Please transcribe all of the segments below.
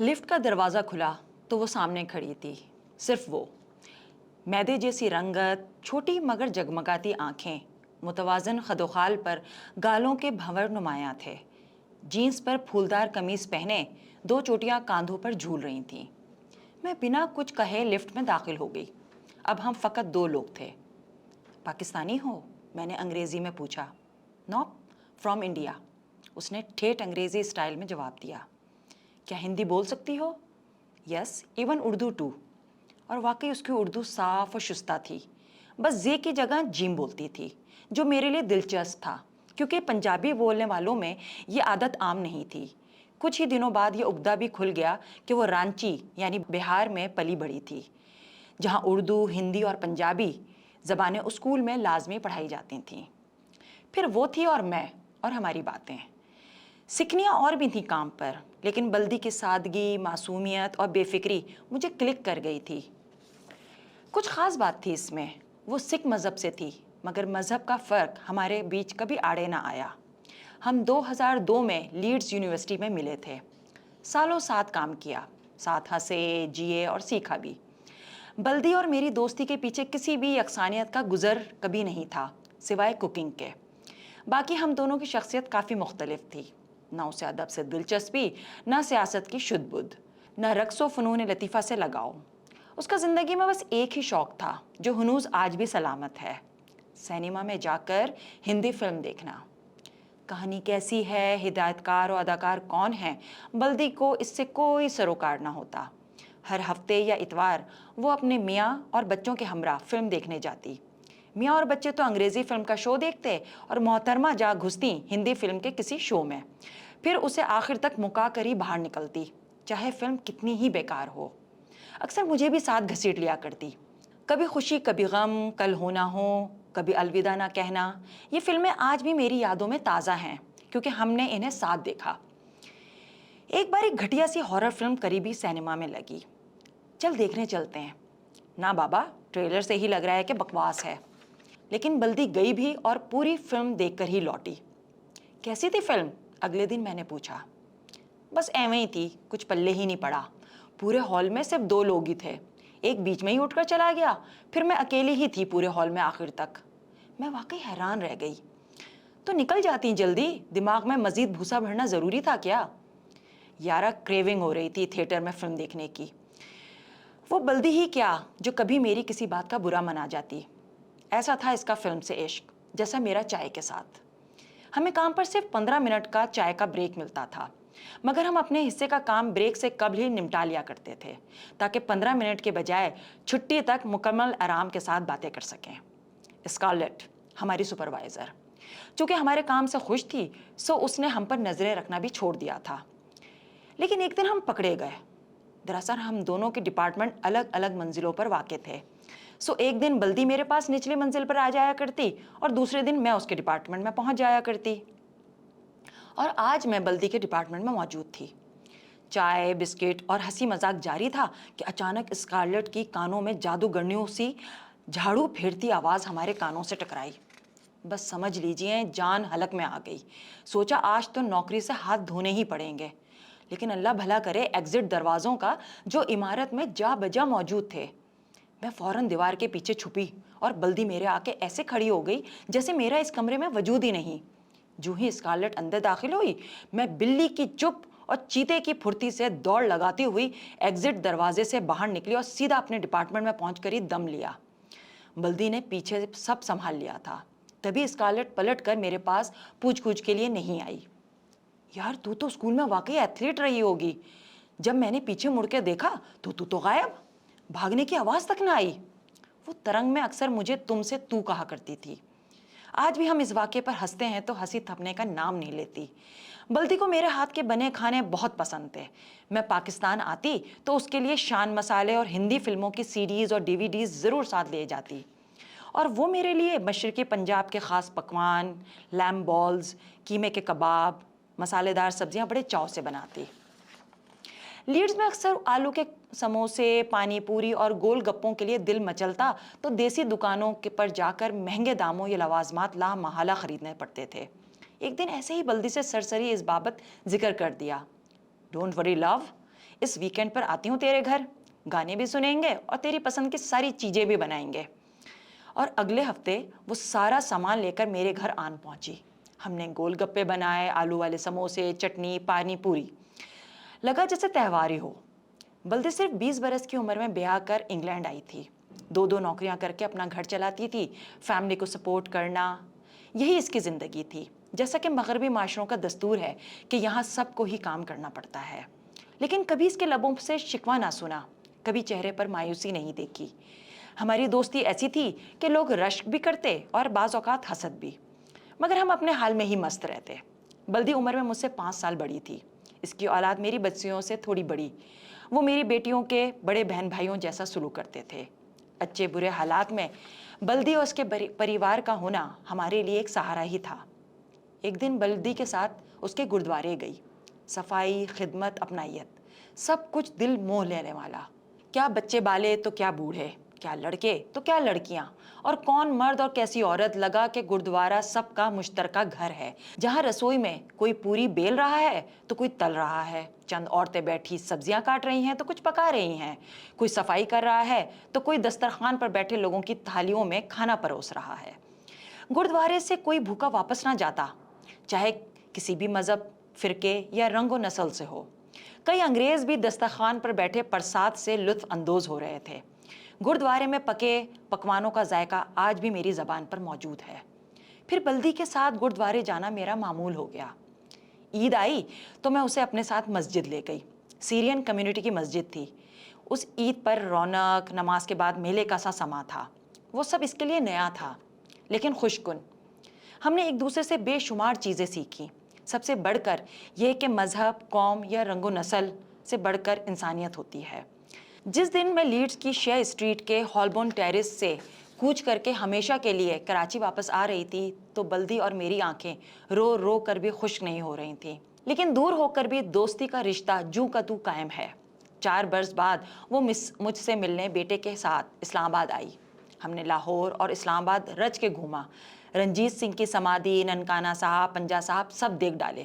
Lift کا دروازہ کھلا تو وہ سامنے کھڑی تھی، صرف وہ، میدے جیسی رنگت، چھوٹی مگر جگمگاتی آنکھیں، متوازن خدوخال پر گالوں کے بھنور نمایاں تھے، جینس پر پھولدار قمیص پہنے 2 چوٹیاں کاندھوں پر جھول رہی تھیں۔ میں بنا کچھ کہے لفٹ میں داخل ہو گئی۔ اب ہم فقط 2 لوگ تھے۔ پاکستانی ہو؟ میں نے انگریزی میں پوچھا۔ نو، فرام انڈیا، اس نے ٹھیٹ انگریزی اسٹائل میں جواب دیا۔ کیا ہندی بول سکتی ہو؟ یس، ایون اردو ٹو۔ اور واقعی اس کی اردو صاف اور شستہ تھی، بس زے کی جگہ جیم بولتی تھی، جو میرے لیے دلچسپ تھا کیونکہ پنجابی بولنے والوں میں یہ عادت عام نہیں تھی۔ کچھ ہی دنوں بعد یہ عقدہ بھی کھل گیا کہ وہ رانچی یعنی بہار میں پلی بڑھی تھی، جہاں اردو، ہندی اور پنجابی زبانیں اسکول میں لازمی پڑھائی جاتی تھیں۔ پھر وہ تھی اور میں اور ہماری باتیں۔ سکنیاں اور بھی تھیں کام پر، لیکن بلدی کی سادگی، معصومیت اور بے فکری مجھے کلک کر گئی تھی۔ کچھ خاص بات تھی اس میں، وہ سکھ مذہب سے تھی، مگر مذہب کا فرق ہمارے بیچ کبھی آڑے نہ آیا۔ ہم 2002 میں لیڈز یونیورسٹی میں ملے تھے، سالوں ساتھ کام کیا، ساتھ ہنسے، جیے اور سیکھا بھی۔ بلدی اور میری دوستی کے پیچھے کسی بھی یکسانیت کا گزر کبھی نہیں تھا، سوائے کوکنگ کے۔ باقی ہم دونوں کی شخصیت کافی مختلف تھی، نہ اسے ادب سے دلچسپی، نہ سیاست کی شدھ بدھ، نہ رقص و فنون لطیفہ سے لگاؤ۔ اس کا زندگی میں بس ایک ہی شوق تھا جو ہنوز آج بھی سلامت ہے، سینما میں جا کر ہندی فلم دیکھنا۔ کہانی کیسی ہے، ہدایت کار اور اداکار کون ہیں، بلدی کو اس سے کوئی سروکار نہ ہوتا۔ ہر ہفتے یا اتوار وہ اپنے میاں اور بچوں کے ہمراہ فلم دیکھنے جاتی۔ میاں اور بچے تو انگریزی فلم کا شو دیکھتے اور محترمہ جا گھستی ہندی فلم کے کسی شو میں، پھر اسے آخر تک مکا کر ہی باہر نکلتی، چاہے فلم کتنی ہی بیکار ہو۔ اکثر مجھے بھی ساتھ گھسیٹ لیا کرتی، کبھی خوشی کبھی غم، کل ہو نہ ہو، کبھی الوداع نہ کہنا۔ یہ فلمیں آج بھی میری یادوں میں تازہ ہیں کیونکہ ہم نے انہیں ساتھ دیکھا۔ ایک بار ایک گھٹیا سی ہارر فلم قریبی سینما میں لگی، چل دیکھنے چلتے ہیں۔ نہ بابا، ٹریلر سے ہی لگ رہا ہے کہ بکواس ہے۔ لیکن بلدی گئی بھی اور پوری فلم دیکھ کر ہی لوٹی۔ کیسی تھی فلم؟ اگلے دن میں نے پوچھا۔ بس ایویں ہی تھی، کچھ پلے ہی نہیں پڑا۔ پورے ہال میں صرف 2 لوگ ہی تھے، ایک بیچ میں ہی اٹھ کر چلا گیا، پھر میں اکیلی ہی تھی پورے ہال میں آخر تک۔ میں واقعی حیران رہ گئی۔ تو نکل جاتی جلدی، دماغ میں مزید بھوسا بھرنا ضروری تھا کیا؟ یارا، کریونگ ہو رہی تھی تھیٹر میں فلم دیکھنے کی۔ وہ بلدی ہی کیا جو کبھی میری کسی بات کا برا منا جاتی۔ ایسا تھا اس کا فلم سے عشق، جیسا میرا چائے کے ساتھ۔ ہمیں کام پر صرف 15 منٹ کا چائے کا بریک ملتا تھا، مگر ہم اپنے حصے کا کام بریک سے قبل ہی نمٹا لیا کرتے تھے تاکہ 15 منٹ کے بجائے چھٹی تک مکمل آرام کے ساتھ باتیں کر سکیں۔ اسکارلیٹ، ہماری سپروائزر، چونکہ ہمارے کام سے خوش تھی، سو اس نے ہم پر نظریں رکھنا بھی چھوڑ دیا تھا۔ لیکن ایک دن ہم پکڑے گئے۔ دراصل ہم دونوں کے ڈپارٹمنٹ الگ الگ منزلوں پر واقع تھے، سو ایک دن بلدی میرے پاس نچلی منزل پر آ جایا کرتی اور دوسرے دن میں اس کے ڈپارٹمنٹ میں پہنچ جایا کرتی۔ اور آج میں بلدی کے ڈپارٹمنٹ میں موجود تھی۔ چائے، بسکٹ اور ہنسی مذاق جاری تھا کہ اچانک اسکارلیٹ کی کانوں میں جادوگرنیوں سی جھاڑو پھیرتی آواز ہمارے کانوں سے ٹکرائی۔ بس سمجھ لیجئے جان حلق میں آ گئی۔ سوچا آج تو نوکری سے ہاتھ دھونے ہی پڑیں گے، لیکن اللہ بھلا کرے ایگزٹ دروازوں کا جو عمارت میں جا بجا موجود تھے۔ میں فوراً دیوار کے پیچھے چھپی اور بلدی میرے آ کے ایسے کھڑی ہو گئی جیسے میرا اس کمرے میں وجود ہی نہیں۔ جو ہی اسکارلیٹ اندر داخل ہوئی، میں بلی کی چپ اور چیتے کی پھرتی سے دوڑ لگاتی ہوئی ایگزٹ دروازے سے باہر نکلی اور سیدھا اپنے ڈپارٹمنٹ میں پہنچ کر ہی دم لیا۔ بلدی نے پیچھے سب سنبھال لیا تھا، تبھی اسکارلیٹ پلٹ کر میرے پاس پوچھ گچھ کے لیے نہیں آئی۔ یار، تو اسکول میں واقعی ایتھلیٹ رہی ہوگی۔ جب میں نے پیچھے مڑ کے دیکھا تو غائب، بھاگنے کی آواز تک نہ آئی۔ وہ ترنگ میں اکثر مجھے تم سے تو کہا کرتی تھی۔ آج بھی ہم اس واقعے پر ہنستے ہیں تو ہنسی تھپنے کا نام نہیں لیتی۔ بلدی کو میرے ہاتھ کے بنے کھانے بہت پسند تھے۔ میں پاکستان آتی تو اس کے لیے شان مسالے اور ہندی فلموں کی CDs اور DVDs ضرور ساتھ لے جاتی، اور وہ میرے لیے مشرقی پنجاب کے خاص پکوان، لیمب بالز، قیمے کے کباب، مسالے دار سبزیاں بڑے چاؤ سے بناتی۔ لیڈز میں اکثر آلو کے سموسے، پانی پوری اور گول گپوں کے لیے دل مچلتا تو دیسی دکانوں پر جا کر مہنگے داموں یہ لوازمات لا محالہ خریدنے پڑتے تھے۔ ایک دن ایسے ہی بلدی سے سرسری اس بابت ذکر کر دیا۔ Don't worry love, us weekend پر آتی ہوں تیرے گھر، گانے بھی سنیں گے اور تیری پسند کی ساری چیزیں بھی بنائیں گے۔ اور اگلے ہفتے وہ سارا سامان لے کر میرے گھر آن پہنچی۔ ہم نے گول گپے بنائے، آلو والے سموسے، چٹنی، پانی پوری، لگا جیسے تہوار ہی ہو۔ بلدی صرف 20 برس کی عمر میں بیاہ کر انگلینڈ آئی تھی، 2 نوکریاں کر کے اپنا گھر چلاتی تھی، فیملی کو سپورٹ کرنا، یہی اس کی زندگی تھی۔ جیسا کہ مغربی معاشروں کا دستور ہے کہ یہاں سب کو ہی کام کرنا پڑتا ہے، لیکن کبھی اس کے لبوں سے شکوہ نہ سنا، کبھی چہرے پر مایوسی نہیں دیکھی۔ ہماری دوستی ایسی تھی کہ لوگ رشک بھی کرتے اور بعض اوقات حسد بھی، مگر ہم اپنے حال میں ہی مست رہتے۔ بلدی عمر میں مجھ سے 5 سال بڑی تھی، اس کی اولاد میری بچیوں سے تھوڑی بڑی، وہ میری بیٹیوں کے بڑے بہن بھائیوں جیسا سلوک کرتے تھے۔ اچھے برے حالات میں بلدی اور اس کے پریوار کا ہونا ہمارے لیے ایک سہارا ہی تھا۔ ایک دن بلدی کے ساتھ اس کے گردوارے گئی، صفائی، خدمت، اپنائیت، سب کچھ دل موہ لینے والا۔ کیا بچے بالے تو کیا بوڑھے، کیا لڑکے تو کیا لڑکیاں، اور کون مرد اور کیسی عورت، لگا کہ گردوارہ سب کا مشترکہ گھر ہے، جہاں رسوئی میں کوئی پوری بیل رہا ہے تو کوئی تل رہا ہے، چند عورتیں بیٹھی سبزیاں کاٹ رہی ہیں تو کچھ پکا رہی ہیں، کوئی صفائی کر رہا ہے تو کوئی دسترخوان پر بیٹھے لوگوں کی تھالیوں میں کھانا پروس رہا ہے۔ گردوارے سے کوئی بھوکا واپس نہ جاتا، چاہے کسی بھی مذہب، فرقے یا رنگ و نسل سے ہو۔ کئی انگریز بھی دسترخوان پر بیٹھے پرساد سے لطف اندوز ہو رہے تھے۔ گردوارے میں پکے پکوانوں کا ذائقہ آج بھی میری زبان پر موجود ہے۔ پھر بلدی کے ساتھ گردوارے جانا میرا معمول ہو گیا۔ عید آئی تو میں اسے اپنے ساتھ مسجد لے گئی۔ سیرین کمیونٹی کی مسجد تھی۔ اس عید پر رونق، نماز کے بعد میلے کا سا سما تھا۔ وہ سب اس کے لیے نیا تھا، لیکن خوش کن۔ ہم نے ایک دوسرے سے بے شمار چیزیں سیکھی، سب سے بڑھ کر یہ کہ مذہب، قوم یا رنگ و نسل سے بڑھ کر انسانیت ہوتی ہے۔ جس دن میں لیڈز کی شے اسٹریٹ کے ہالبورن ٹیرس سے کوچ کر کے ہمیشہ کے لیے کراچی واپس آ رہی تھی تو بلدی اور میری آنکھیں رو رو کر بھی خشک نہیں ہو رہی تھیں، لیکن دور ہو کر بھی دوستی کا رشتہ جوں کا توں قائم ہے۔ 4 برس بعد وہ مجھ سے ملنے بیٹے کے ساتھ اسلام آباد آئی۔ ہم نے لاہور اور اسلام آباد رچ کے گھوما، رنجیت سنگھ کی سمادھی، ننکانہ صاحب، پنجا صاحب، سب دیکھ ڈالے۔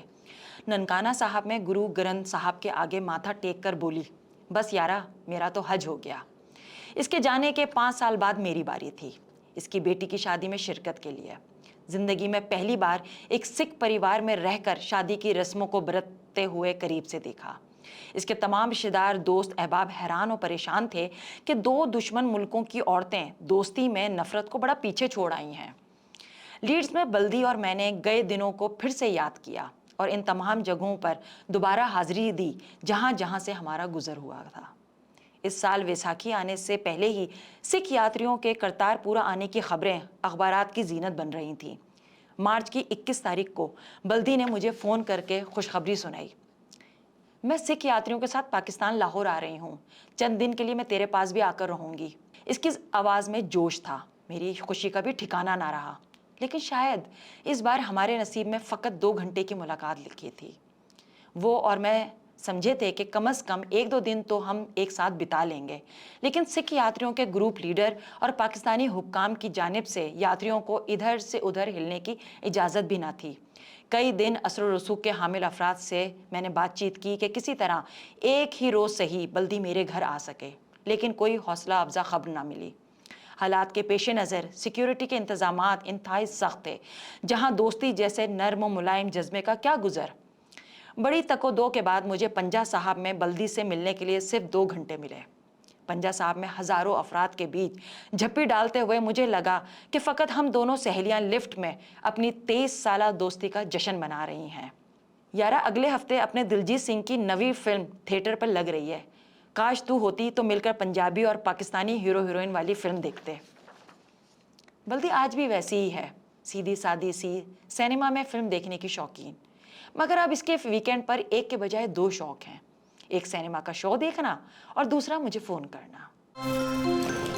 ننکانہ صاحب میں گرو گرنتھ صاحب کے آگے ماتھا ٹیک کر بولی، بس یارا میرا تو حج ہو گیا۔ اس کے جانے کے 5 سال بعد میری باری تھی، اس کی بیٹی کی شادی میں شرکت کے لیے۔ زندگی میں پہلی بار ایک سکھ پریوار میں رہ کر شادی کی رسموں کو برتتے ہوئے قریب سے دیکھا۔ اس کے تمام رشتہ دار، دوست، احباب حیران و پریشان تھے کہ 2 دشمن ملکوں کی عورتیں دوستی میں نفرت کو بڑا پیچھے چھوڑ آئی ہیں۔ لیڈز میں بلدی اور میں نے گئے دنوں کو پھر سے یاد کیا اور ان تمام جگہوں پر دوبارہ حاضری دی جہاں جہاں سے ہمارا گزر ہوا تھا۔ اس سال ویساکھی آنے سے پہلے ہی سکھ یاتریوں کے کرتارپور آنے کی خبریں اخبارات کی زینت بن رہی تھیں۔ مارچ کی 21 تاریخ کو بلدی نے مجھے فون کر کے خوشخبری سنائی، میں سکھ یاتریوں کے ساتھ پاکستان لاہور آ رہی ہوں، چند دن کے لیے میں تیرے پاس بھی آ کر رہوں گی۔ اس کی آواز میں جوش تھا، میری خوشی کا بھی ٹھکانہ نہ رہا، لیکن شاید اس بار ہمارے نصیب میں فقط 2 گھنٹے کی ملاقات لکھی تھی۔ وہ اور میں سمجھے تھے کہ کم از کم 1-2 دن تو ہم ایک ساتھ بتا لیں گے، لیکن سکھ یاتریوں کے گروپ لیڈر اور پاکستانی حکام کی جانب سے یاتریوں کو ادھر سے ادھر ہلنے کی اجازت بھی نہ تھی۔ کئی دن اثر و رسوخ کے حامل افراد سے میں نے بات چیت کی کہ کسی طرح ایک ہی روز صحیح بلدی میرے گھر آ سکے، لیکن کوئی حوصلہ افزا خبر نہ ملی۔ حالات کے پیش نظر سیکیورٹی کے انتظامات انتہائی سخت تھے، جہاں دوستی جیسے نرم و ملائم جذبے کا کیا گزر۔ بڑی تک و دو کے بعد مجھے پنجا صاحب میں بلدی سے ملنے کے لیے صرف 2 گھنٹے ملے۔ پنجا صاحب میں ہزاروں افراد کے بیچ جھپی ڈالتے ہوئے مجھے لگا کہ فقط ہم دونوں سہیلیاں لفٹ میں اپنی 23 سالہ دوستی کا جشن منا رہی ہیں۔ یارا اگلے ہفتے اپنے دلجیت سنگھ کی نوی فلم تھیٹر پر لگ رہی ہے، کاش تو ہوتی تو مل کر پنجابی اور پاکستانی ہیرو ہیروئن والی فلم دیکھتے۔ بلدی آج بھی ویسی ہی ہے، سیدھی سادی سی، سینما میں فلم دیکھنے کی شوقین، مگر اب اس کے ویکینڈ پر ایک کے بجائے 2 شوق ہیں، ایک سینما کا شو دیکھنا اور دوسرا مجھے فون کرنا۔